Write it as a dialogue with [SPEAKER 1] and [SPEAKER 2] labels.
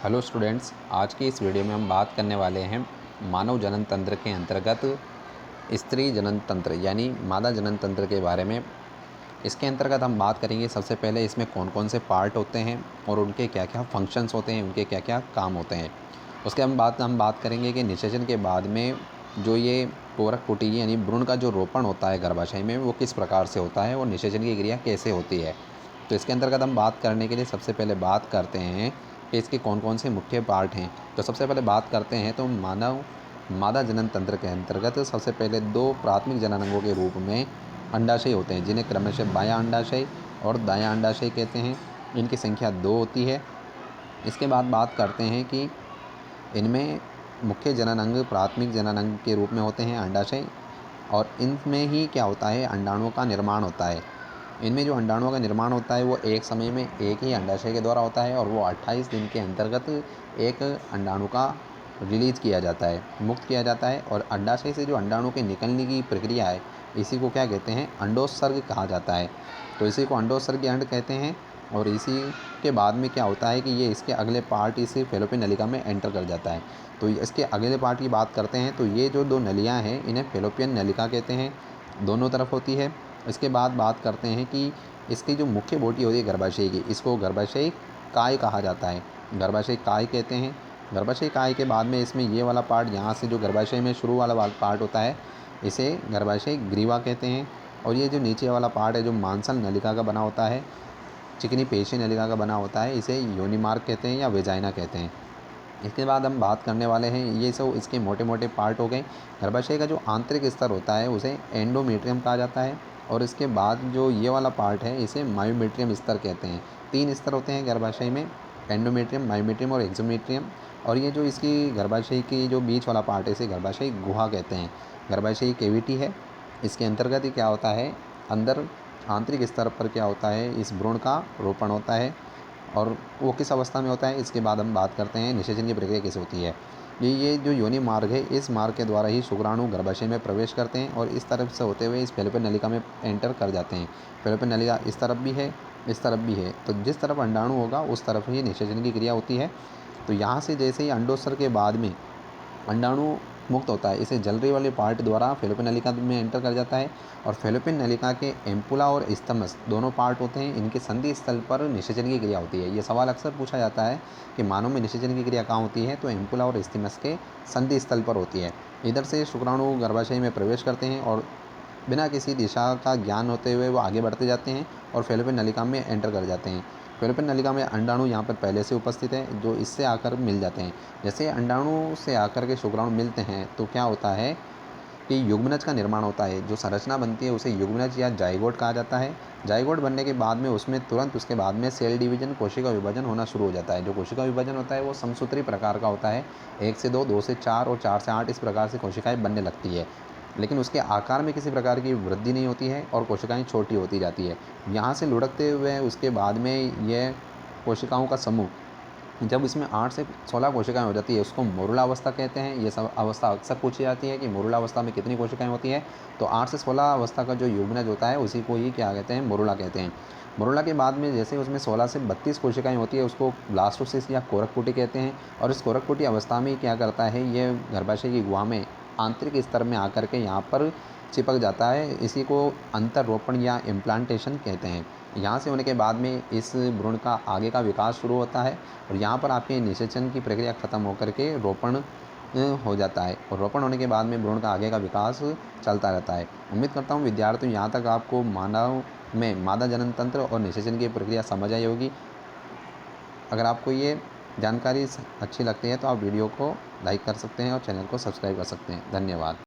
[SPEAKER 1] Hello students, आज की इस वीडियो में हम बात करने वाले हैं मानव जनन तंत्र के अंतर्गत स्त्री जनन तंत्र यानी मादा जनन तंत्र के बारे में। इसके अंतर्गत हम बात करेंगे सबसे पहले इसमें कौन कौन से पार्ट होते हैं और उनके क्या क्या फंक्शंस होते हैं, उनके क्या क्या काम होते हैं। उसके हम बात करेंगे कि निषेचन के बाद में जो ये कोरक पुटी यानी भ्रूण का जो रोपण होता है गर्भाशय में, वो किस प्रकार से होता है और निषेचन की क्रिया कैसे होती है। तो इसके अंतर्गत हम बात करने के लिए सबसे पहले बात करते हैं कि इसके कौन कौन से मुख्य पार्ट हैं। तो सबसे पहले बात करते हैं तो मादा जनन तंत्र के अंतर्गत सबसे पहले दो प्राथमिक जननांगों के रूप में अंडाशय होते हैं, जिन्हें क्रमशः बायां अंडाशय और दायां अंडाशय कहते हैं। इनकी संख्या 2 होती है। इसके बाद बात करते हैं कि इनमें मुख्य जननांग प्राथमिक जननांग के रूप में होते हैं अंडाशय, और इनमें ही क्या होता है, अंडाणुओं का निर्माण होता है। इनमें जो अंडाणुओं का निर्माण होता है वो एक समय में एक ही अंडाशय के द्वारा होता है, और वो 28 दिन के अंतर्गत एक अंडाणु का रिलीज किया जाता है, मुक्त किया जाता है। और अंडाशय से जो अंडाणु के निकलने की प्रक्रिया है, इसी को क्या कहते हैं, अंडोत्सर्ग कहा जाता है। तो इसी को अंडोत्सर्ग अंड कहते हैं। और इसी के बाद में क्या होता है कि ये इसके अगले पार्ट इसी फैलोपियन नलिका में एंटर कर जाता है। तो इसके अगले पार्ट की बात करते हैं तो ये जो दो नलियाँ हैं, इन्हें फैलोपियन नलिका कहते हैं, दोनों तरफ होती है। इसके बाद बात करते हैं कि इसकी जो मुख्य बोटी होती है गर्भाशय की, इसको गर्भाशय काय कहा जाता है, गर्भाशय काय कहते हैं। गर्भाशय काय के बाद में इसमें ये वाला पार्ट, यहाँ से जो गर्भाशय में शुरू वाला पार्ट होता है, इसे गर्भाशय ग्रीवा कहते हैं। और ये जो नीचे वाला पार्ट है जो मांसल नलिका का बना होता है, चिकनी पेशी नलिका का बना होता है, इसे योनि मार्ग कहते हैं या वेजाइना कहते हैं। इसके बाद हम बात करने वाले हैं, ये सब इसके मोटे मोटे पार्ट हो गए। गर्भाशय का जो आंतरिक स्तर होता है उसे एंडोमेट्रियम कहा जाता है, और इसके बाद जो ये वाला पार्ट है इसे मायोमेट्रियम स्तर कहते हैं। 3 स्तर होते हैं गर्भाशय में, एंडोमेट्रियम, मायोमेट्रियम और एक्सोमेट्रियम। और ये जो इसकी गर्भाशय की जो बीच वाला पार्ट है, इसे गर्भाशय गुहा कहते हैं। गर्भाशय केविटी है, इसके अंतर्गत ही क्या होता है, अंदर आंतरिक स्तर पर क्या होता है, इस भ्रूण का रोपण होता है। और वो किस अवस्था में होता है, इसके बाद हम बात करते हैं निषेचन की प्रक्रिया कैसे होती है। ये जो योनि मार्ग है, इस मार्ग के द्वारा ही शुक्राणु गर्भाशय में प्रवेश करते हैं और इस तरफ से होते हुए इस फैलोपियन नलिका में एंटर कर जाते हैं। फैलोपियन नलिका इस तरफ भी है, इस तरफ भी है, तो जिस तरफ अंडाणु होगा उस तरफ ही निषेचन की क्रिया होती है। तो यहाँ से जैसे ही अंडोत्सर्ग के बाद में अंडाणु मुक्त होता है, इसे जल रही वाले पार्ट द्वारा फैलोपियन नलिका में एंटर कर जाता है। और फैलोपियन नलिका के एम्पुला और इस्थमस दोनों पार्ट होते हैं, इनके संधि स्थल पर निषेचन की क्रिया होती है। ये सवाल अक्सर पूछा जाता है कि मानव में निषेचन की क्रिया कहाँ होती है, तो एम्पुला और इस्थमस के संधि स्थल पर होती है। इधर से शुक्राणु गर्भाशय में प्रवेश करते हैं और बिना किसी दिशा का ज्ञान होते हुए वो आगे बढ़ते जाते हैं और फैलोपियन नलिका में एंटर कर जाते हैं। फैलोपियन नलिका में अंडाणु यहाँ पर पहले से उपस्थित है, जो इससे आकर मिल जाते हैं। जैसे अंडाणु से आकर के शुक्राणु मिलते हैं तो क्या होता है कि युग्मनज का निर्माण होता है। जो संरचना बनती है उसे युग्मनज या जाइगोट कहा जाता है। जाइगोट बनने के बाद में उसमें तुरंत उसके बाद में सेल डिवीजन, कोशिका विभाजन होना शुरू हो जाता है। जो कोशिका विभाजन होता है वो समसूत्री प्रकार का होता है, 1 से 2, 2 से 4 और 4 से 8 इस प्रकार से कोशिकाएं बनने लगती है। लेकिन उसके आकार में किसी प्रकार की वृद्धि नहीं होती है और कोशिकाएं छोटी होती जाती है। यहाँ से लुढ़कते हुए उसके बाद में यह कोशिकाओं का समूह, जब इसमें 8 से 16 कोशिकाएं हो जाती है, उसको मोरुला अवस्था कहते हैं। ये सब अवस्था अक्सर पूछी जाती है कि मोरुला अवस्था में कितनी कोशिकाएं होती है, तो 8 से 16 अवस्था का जो युग्मनज होता है उसी को ही क्या कहते हैं, मोरुला कहते हैं। मोरुला के बाद में जैसे उसमें 16 से 32 कोशिकाएं होती है, उसको ब्लास्टोसिस या कोरकपुटी कहते हैं। और इस कोरकपुटी अवस्था में क्या करता है, ये गर्भाशय की गुहा में आंतरिक स्तर में आकर के यहाँ पर चिपक जाता है। इसी को अंतर्रोपण या इम्प्लांटेशन कहते हैं। यहाँ से होने के बाद में इस भ्रूण का आगे का विकास शुरू होता है और यहाँ पर आपके निषेचन की प्रक्रिया खत्म होकर के रोपण हो जाता है। और रोपण होने के बाद में भ्रूण का आगे का विकास चलता रहता है। उम्मीद करता हूँ विद्यार्थियों, यहाँ तक आपको मानव में मादा जनन तंत्र और निषेचन की प्रक्रिया समझ आई होगी। अगर आपको ये जानकारी अच्छी लगती है तो आप वीडियो को लाइक कर सकते हैं और चैनल को सब्सक्राइब कर सकते हैं। धन्यवाद।